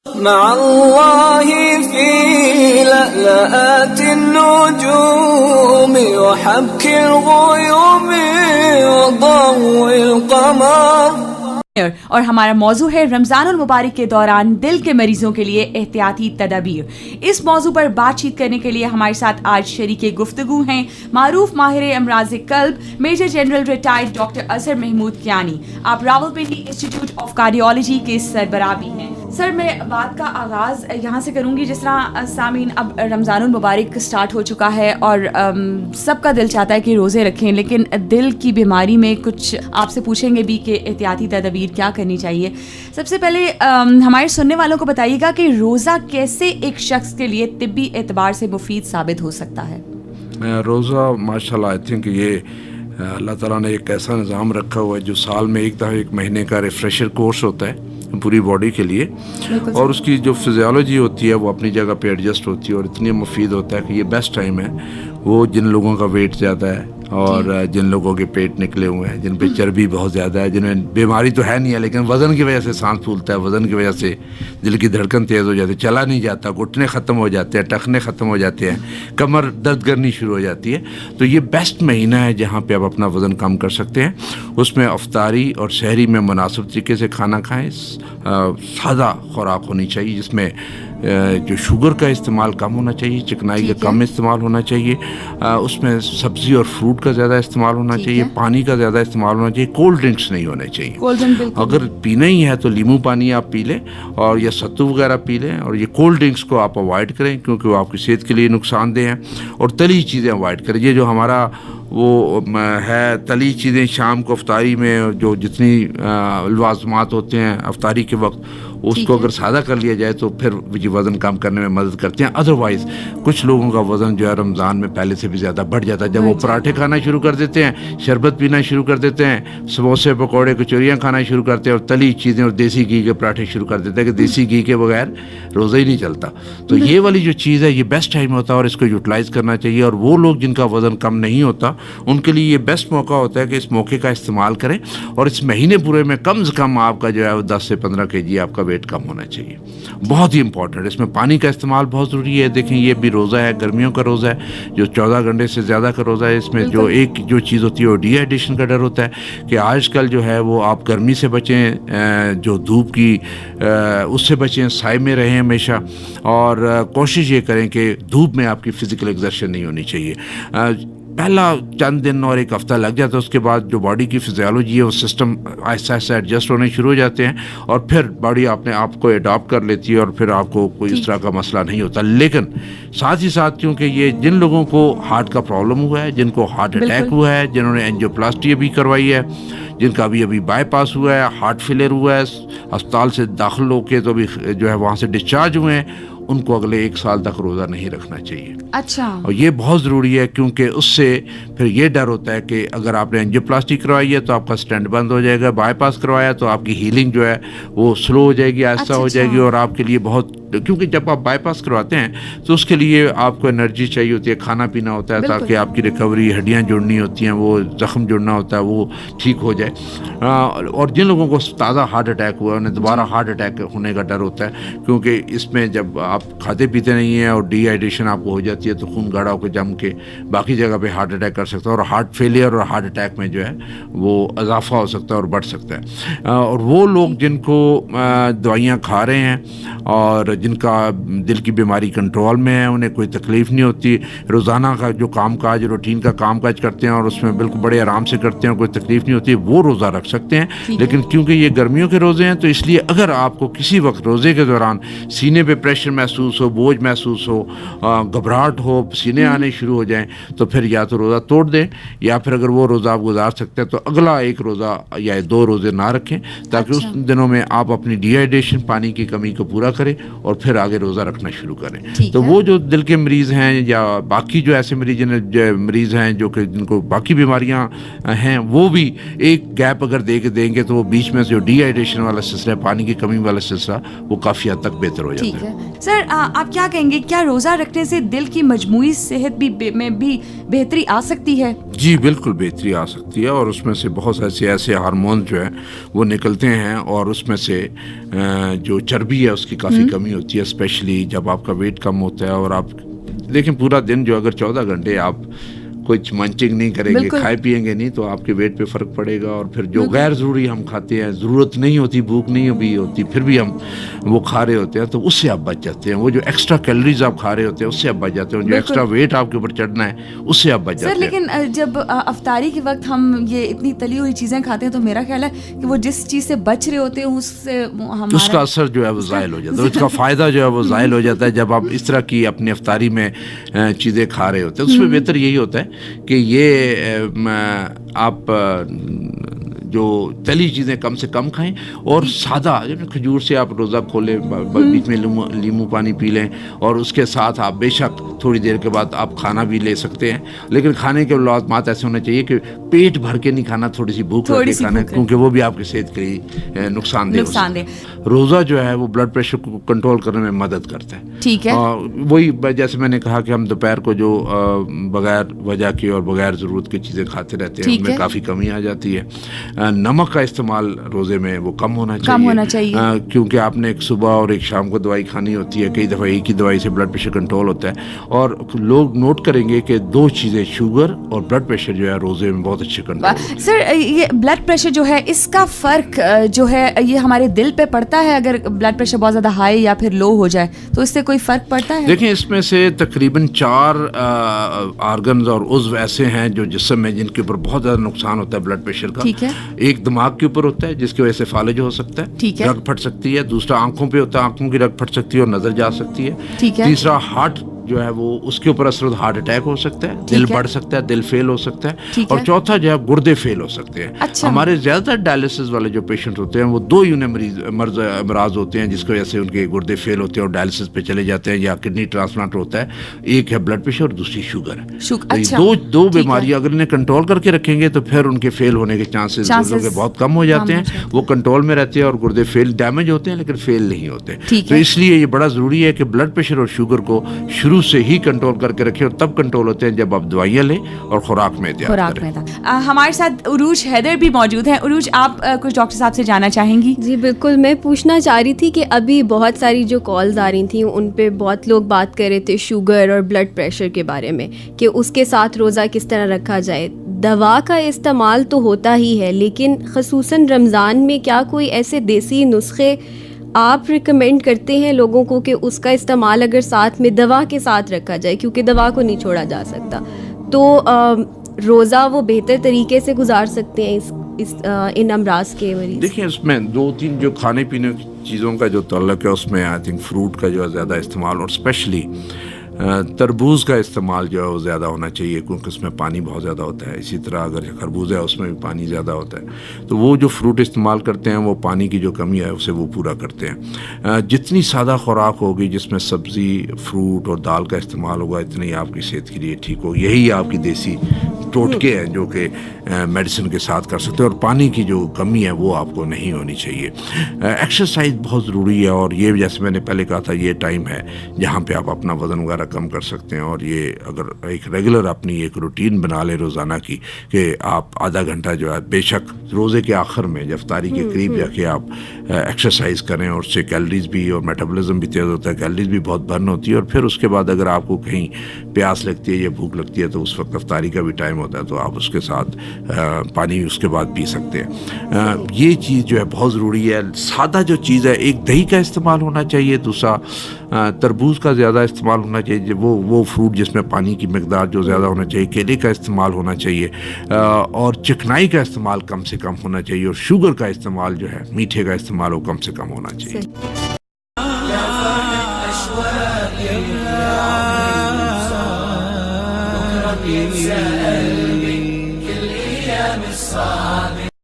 مع الله في لألآت النجوم وحبك الغيوم وضوء القمر. اور ہمارا موضوع ہے رمضان المبارک کے دوران دل کے مریضوں کے لیے احتیاطی تدابیر. اس موضوع پر بات چیت کرنے کے لیے ہمارے ساتھ آج شریک گفتگو ہیں معروف ماہر امراض قلب major general retired doctor Azhar Mahmood Kiani. آپ راولپنڈی انسٹیٹیوٹ آف کارڈیالوجی کے سربراہ بھی ہیں. سر میں بات کا آغاز یہاں سے کروں گی. جس طرح سامعین اب رمضان المبارک سٹارٹ ہو چکا ہے اور سب کا دل چاہتا ہے کہ روزے رکھیں, لیکن دل کی بیماری میں کچھ آپ سے پوچھیں گے بھی کہ احتیاطی تدابیر کیا کرنی چاہیے. سب سے پہلے ہمارے سننے والوں کو بتائیے گا کہ روزہ کیسے ایک شخص کے لیے طبی اعتبار سے مفید ثابت ہو سکتا ہے. روزہ ماشاءاللہ آئی تھنک یہ اللہ تعالیٰ نے ایک ایسا نظام رکھا ہوا ہے جو سال میں ایک دفعہ 1 مہینے کا ریفریشر کورس ہوتا ہے پوری باڈی کے لیے, اور اس کی جو فزیولوجی ہوتی ہے وہ اپنی جگہ پہ ایڈجسٹ ہوتی ہے اور اتنی مفید ہوتا ہے کہ یہ بیسٹ ٹائم ہے. وہ جن لوگوں کا ویٹ زیادہ ہے اور جن لوگوں کے پیٹ نکلے ہوئے ہیں, جن پہ چربی بہت زیادہ ہے, جنہیں بیماری تو ہے نہیں ہے لیکن وزن کی وجہ سے سانس پھولتا ہے, وزن کی وجہ سے دل کی دھڑکن تیز ہو جاتی ہے, چلا نہیں جاتا, گھٹنے ختم ہو جاتے ہیں, ٹخنے ختم ہو جاتے ہیں, کمر درد کرنی شروع ہو جاتی ہے. تو یہ بیسٹ مہینہ ہے جہاں پہ آپ اپنا وزن کم کر سکتے ہیں. اس میں افطاری اور سحری میں مناسب طریقے سے کھانا کھائیں. سادہ خوراک ہونی چاہیے جس میں جو شوگر کا استعمال کم ہونا چاہیے, چکنائی کا کم استعمال ہونا چاہیے, اس میں سبزی اور فروٹ کا زیادہ استعمال ہونا چاہیے, پانی کا زیادہ استعمال ہونا چاہیے, کولڈ ڈرنکس نہیں ہونے چاہیے. اگر پینا ہی ہے تو لیمو پانی آپ پی لیں اور یا ستو وغیرہ پی لیں, اور یہ کولڈ ڈرنکس کو آپ اوائڈ کریں کیونکہ وہ آپ کی صحت کے لیے نقصان دہ ہیں. اور تلی چیزیں اوائڈ کریں. یہ جو ہمارا وہ ہے تلی چیزیں شام کو افطاری میں جو جتنی لوازمات ہوتے ہیں افطاری کے وقت, اس کو اگر سادہ کر لیا جائے تو پھر وزن کم کرنے میں مدد کرتے ہیں. ادروائز کچھ لوگوں کا وزن جو ہے رمضان میں پہلے سے بھی زیادہ بڑھ جاتا ہے جب وہ پراٹھے کھانا شروع کر دیتے ہیں, شربت پینا شروع کر دیتے ہیں, سموسے پکوڑے کچوریاں کھانا شروع کرتے ہیں اور تلی چیزیں اور دیسی گھی کے پراٹھے شروع کر دیتے ہیں کہ دیسی گھی کے بغیر روزہ ہی نہیں چلتا. تو یہ والی جو چیز ہے یہ بیسٹ ٹائم ہوتا ہے اور اس کو یوٹیلائز کرنا چاہیے. اور وہ لوگ جن کا وزن کم نہیں ہوتا ان کے لیے یہ بیسٹ موقع ہوتا ہے کہ اس موقع کا استعمال کریں اور اس مہینے پورے میں کم سے کم آپ کا جو ہے 10 سے 15 kg آپ کا ویٹ کم ہونا چاہیے. بہت ہی امپورٹنٹ. اس میں پانی کا استعمال بہت ضروری ہے. دیکھیں یہ بھی روزہ ہے, گرمیوں کا روزہ ہے جو 14 گھنٹے سے زیادہ کا روزہ ہے. اس میں جو ایک جو چیز ہوتی ہے وہ ڈی ہائیڈریشن کا ڈر ہوتا ہے کہ آج کل جو ہے وہ آپ گرمی سے بچیں, جو دھوپ کی اس سے بچیں, سائے میں رہیں ہمیشہ, اور کوشش یہ کریں کہ دھوپ میں آپ کی فزیکل ایگزرشن نہیں ہونی چاہیے. پہلا چند دن اور ایک ہفتہ لگ جاتا ہے, اس کے بعد جو باڈی کی فزیولوجی ہے وہ سسٹم آہستہ آہستہ ایڈجسٹ ہونے شروع ہو جاتے ہیں اور پھر باڈی اپنے آپ کو اڈاپٹ کر لیتی ہے اور پھر آپ کو کوئی اس طرح کا مسئلہ نہیں ہوتا. لیکن ساتھ ہی ساتھ کیونکہ یہ جن لوگوں کو ہارٹ کا پرابلم ہوا ہے, جن کو ہارٹ اٹیک ہوا ہے, جنہوں نے اینجیوپلاسٹی ابھی کروائی ہے, جن کا ابھی بائی پاس ہوا ہے, ہارٹ فیلئر ہوا ہے, اسپتال سے داخل ہو کے تو ابھی جو ہے وہاں سے ڈسچارج ہوئے ہیں, ان کو اگلے 1 سال تک روزہ نہیں رکھنا چاہیے. اچھا. اور یہ بہت ضروری ہے کیونکہ اس سے پھر یہ ڈر ہوتا ہے کہ اگر آپ نے اینجیوپلاسٹی کروائی ہے تو آپ کا اسٹینٹ بند ہو جائے گا, بائی پاس کروایا تو آپ کی ہیلنگ جو ہے وہ سلو ہو جائے گی, آہستہ ہو جائے گی, اور آپ کے لیے بہت, کیونکہ جب آپ بائی پاس کرواتے ہیں تو اس کے لیے آپ کو انرجی چاہیے ہوتی ہے, کھانا پینا ہوتا ہے تاکہ آپ کی ریکوری, ہڈیاں جڑنی ہوتی ہیں, وہ زخم جڑنا ہوتا ہے, وہ ٹھیک ہو جائے. اور جن لوگوں کو تازہ ہارٹ اٹیک ہوا ہے انہیں دوبارہ ہارٹ اٹیک ہونے کا ڈر ہوتا ہے کیونکہ اس میں جب آپ کھاتے پیتے نہیں ہیں اور ڈی ہائیڈریشن آپ کو ہو جاتی ہے تو خون گاڑھا ہو کے جم کے باقی جگہ پہ ہارٹ اٹیک کر سکتا ہے, اور ہارٹ فیلئر اور ہارٹ اٹیک میں جو ہے وہ اضافہ ہو سکتا ہے اور بڑھ سکتا ہے. اور وہ لوگ جن کو دوائیاں کھا رہے ہیں اور جن کا دل کی بیماری کنٹرول میں ہے, انہیں کوئی تکلیف نہیں ہوتی, روزانہ کا جو کام کاج روٹین کا کام کاج کرتے ہیں اور اس میں بالکل بڑے آرام سے کرتے ہیں, کوئی تکلیف نہیں ہوتی, وہ روزہ رکھ سکتے ہیں. لیکن کیونکہ یہ گرمیوں کے روزے ہیں تو اس لیے اگر آپ کو کسی وقت روزے کے دوران سینے پہ پریشر محسوس ہو, بوجھ محسوس ہو, گھبراہٹ ہو, پسینے آنے شروع ہو جائیں تو پھر یا تو روزہ توڑ دیں, یا پھر اگر وہ روزہ آپ گزار سکتے ہیں تو اگلا 1 روزہ یا 2 روزے نہ رکھیں تاکہ اس دنوں میں آپ اپنی ڈی ہائیڈریشن, پانی کی کمی کو پورا کریں اور پھر آگے روزہ رکھنا شروع کریں. تو وہ جو دل کے مریض ہیں یا باقی جو ایسے مریض ہیں جو کہ جن کو باقی بیماریاں ہیں, وہ بھی ایک گیپ اگر دیں گے تو وہ بیچ میں سے جو ڈی ہائیڈریشن والا سلسلہ, پانی کی کمی والا سلسلہ, وہ کافی حد تک بہتر ہو جاتا ہے. سر سر آپ کیا کہیں گے, کیا روزہ رکھنے سے دل کی مجموعی صحت میں بھی بہتری آ سکتی ہے؟ جی بالکل بہتری آ سکتی ہے, اور اس میں سے بہت سے ایسے ہارمون جو ہیں وہ نکلتے ہیں, اور اس میں سے جو چربی ہے اس کی کافی کمی ہوتی ہے, اسپیشلی جب آپ کا ویٹ کم ہوتا ہے. اور آپ دیکھیں پورا دن جو اگر 14 گھنٹے آپ کچھ منچنگ نہیں کریں گے, کھائے پیئیں گے نہیں, تو آپ کے ویٹ پہ فرق پڑے گا. اور پھر جو غیر ضروری ہم کھاتے ہیں, ضرورت نہیں ہوتی, بھوک نہیں بھی ہوتی, پھر بھی ہم وہ کھا رہے ہوتے ہیں, تو اس سے آپ بچ جاتے ہیں. وہ جو ایکسٹرا کیلریز آپ کھا رہے ہوتے ہیں اس سے آپ بچ جاتے ہیں. جو ایکسٹرا ویٹ آپ کے اوپر چڑھنا ہے اس سے آپ بچ جاتے ہیں. سر لیکن جب افطاری کے وقت ہم یہ اتنی تلی ہوئی چیزیں کھاتے ہیں, تو میرا خیال ہے کہ وہ جس چیز سے بچ رہے ہوتے ہیں اس کا اثر جو ہے وہ زائل ہو جاتا ہے, اس کا فائدہ جو ہے وہ زائل ہو جاتا ہے. جب آپ اس طرح کی اپنی افطاری میں چیزیں کھا رہے ہوتے ہیں, اس میں بہتر یہی ہوتا ہے کہ یہ آپ جو تلی چیزیں کم سے کم کھائیں, اور سادہ کھجور سے آپ روزہ کھولیں, بیچ میں لیمو پانی پی لیں, اور اس کے ساتھ آپ بے شک تھوڑی دیر کے بعد آپ کھانا بھی لے سکتے ہیں. لیکن کھانے کے لازمات ایسے ہونے چاہیے کہ پیٹ بھر کے نہیں کھانا, تھوڑی سی بھوک رکھ کے کھانا ہے, کیونکہ وہ بھی آپ کی صحت کے لیے نقصان دہ. روزہ جو ہے وہ بلڈ پریشر کو کنٹرول کرنے میں مدد کرتا ہے. ٹھیک ہے, وہی جیسے میں نے کہا کہ ہم دوپہر کو جو بغیر وجہ کی اور بغیر ضرورت کی چیزیں کھاتے رہتے ہیں, ان میں کافی کمی آ جاتی ہے. نمک کا استعمال روزے میں وہ کم ہونا چاہیے, کیونکہ آپ نے ایک صبح اور ایک شام کو دوائی کھانی ہوتی ہے. کئی دفعہ ایک ہی دوائی سے بلڈ پریشر کنٹرول ہوتا ہے, اور لوگ نوٹ کریں گے کہ 2 چیزیں, شوگر اور بلڈ پریشر جو ہے روزے میں بہت اچھے کنٹرول ہوتے ہیں. سر یہ بلڈ پریشر جو ہے, اس کا فرق جو ہے یہ ہمارے دل پہ پڑتا ہے؟ اگر بلڈ پریشر بہت زیادہ ہائی یا پھر لو ہو جائے تو اس سے کوئی فرق پڑتا ہے؟ دیکھیں اس میں سے تقریباً 4 آرگنز اور عضو ایسے ہیں جو جسم میں جن کے اوپر بہت زیادہ نقصان ہوتا ہے بلڈ پریشر کا. ٹھیک ہے, ایک دماغ کے اوپر ہوتا ہے جس کی وجہ سے فالج ہو سکتا ہے, رگ پھٹ سکتی ہے. دوسرا آنکھوں پہ ہوتا ہے, آنکھوں کی رگ پھٹ سکتی ہے اور نظر جا سکتی ہے. تیسرا ہارٹ جو ہے وہ اس کے اوپر اثر ہارٹ اٹیک ہو سکتا ہے, دل بڑھ سکتا ہے, دل فیل ہو سکتا ہے. اور چوتھا جو ہے گردے فیل ہو سکتے ہیں. ہمارے زیادہ تر ڈائلسس والے جو پیشنٹ ہوتے ہیں وہ 2 امراض ہوتے ہیں جس کی وجہ سے ان کے گردے فیل ہوتے ہیں اور ڈائلسس پہ چلے جاتے ہیں یا کڈنی ٹرانسپلانٹ ہوتا ہے. ایک ہے بلڈ پریشر اور دوسری شوگر ہے. دو بیماریاں اگر انہیں کنٹرول کر کے رکھیں گے تو پھر ان کے فیل ہونے کے چانسز بہت کم ہو جاتے ہیں. وہ کنٹرول میں رہتے ہیں اور گردے فیل ڈیمیج ہوتے ہیں لیکن فیل نہیں ہوتے. تو اس لیے یہ بڑا ضروری ہے کہ بلڈ پریشر اور شوگر کو شروع سے ہی کنٹرول کر کے رکھیں, اور تب کنٹرول ہوتے ہیں جب آپ دوائیاں لیں اور خوراک میں احتیاط کریں. ہمارے ساتھ عروج حیدر بھی موجود ہیں. عروج, آپ کچھ ڈاکٹر صاحب سے جاننا چاہیں گی؟ جی بالکل, میں پوچھنا چاہ رہی تھی کہ ابھی بہت ساری جو کالز آ رہی تھیں ان پہ بہت لوگ بات کر رہے تھے شوگر اور بلڈ پریشر کے بارے میں کہ اس کے ساتھ روزہ کس طرح رکھا جائے. دوا کا استعمال تو ہوتا ہی ہے, لیکن خصوصاً رمضان میں کیا کوئی ایسے دیسی نسخے آپ ریکمینڈ کرتے ہیں لوگوں کو کہ اس کا استعمال اگر ساتھ میں دوا کے ساتھ رکھا جائے, کیونکہ دوا کو نہیں چھوڑا جا سکتا, تو روزہ وہ بہتر طریقے سے گزار سکتے ہیں ان امراض کے مریض؟ دیکھیں اس میں 2-3 جو کھانے پینے کی چیزوں کا جو تعلق ہے اس میں آئی تھنک فروٹ کا جو ہے زیادہ استعمال, اور اسپیشلی تربوز کا استعمال جو ہے وہ زیادہ ہونا چاہیے کیونکہ اس میں پانی بہت زیادہ ہوتا ہے. اسی طرح اگر خربوز ہے اس میں بھی پانی زیادہ ہوتا ہے, تو وہ جو فروٹ استعمال کرتے ہیں وہ پانی کی جو کمی ہے اسے وہ پورا کرتے ہیں. جتنی سادہ خوراک ہوگی جس میں سبزی, فروٹ اور دال کا استعمال ہوگا اتنی آپ کی صحت کے لیے ٹھیک ہوگی. یہی آپ کی دیسی ٹوٹکے ہیں جو کہ میڈیسن کے ساتھ کر سکتے ہیں, اور پانی کی جو کمی ہے وہ آپ کو نہیں ہونی چاہیے. ایکسرسائز بہت ضروری ہے, اور یہ جیسے میں نے پہلے کہا تھا یہ ٹائم ہے جہاں پہ آپ اپنا وزن وغیرہ کم کر سکتے ہیں. اور یہ اگر ایک ریگولر اپنی ایک روٹین بنا لیں روزانہ کی کہ آپ آدھا گھنٹہ جو ہے بے شک روزے کے آخر میں جب افطاری کے قریب جا کے آپ ایکسرسائز کریں, اور اس سے کیلریز بھی اور میٹابولزم بھی تیز ہوتا ہے, کیلریز بھی بہت برن ہوتی ہے. اور پھر اس کے بعد اگر آپ کو کہیں پیاس لگتی ہے یا بھوک لگتی ہے تو اس وقت افطاری کا بھی ٹائم ہوتا ہے, تو آپ اس کے ساتھ پانی اس کے بعد پی سکتے ہیں. یہ چیز جو ہے بہت ضروری ہے. سادہ جو چیز ہے, ایک دہی کا استعمال ہونا چاہیے, دوسرا تربوز کا زیادہ استعمال ہونا چاہیے, وہ فروٹ جس میں پانی کی مقدار جو زیادہ ہونا چاہیے, کیلے کا استعمال ہونا چاہیے, اور چکنائی کا استعمال کم سے کم ہونا چاہیے, اور شوگر کا استعمال جو ہے میٹھے کا استعمال وہ کم سے کم ہونا چاہیے. كل أيام الصعب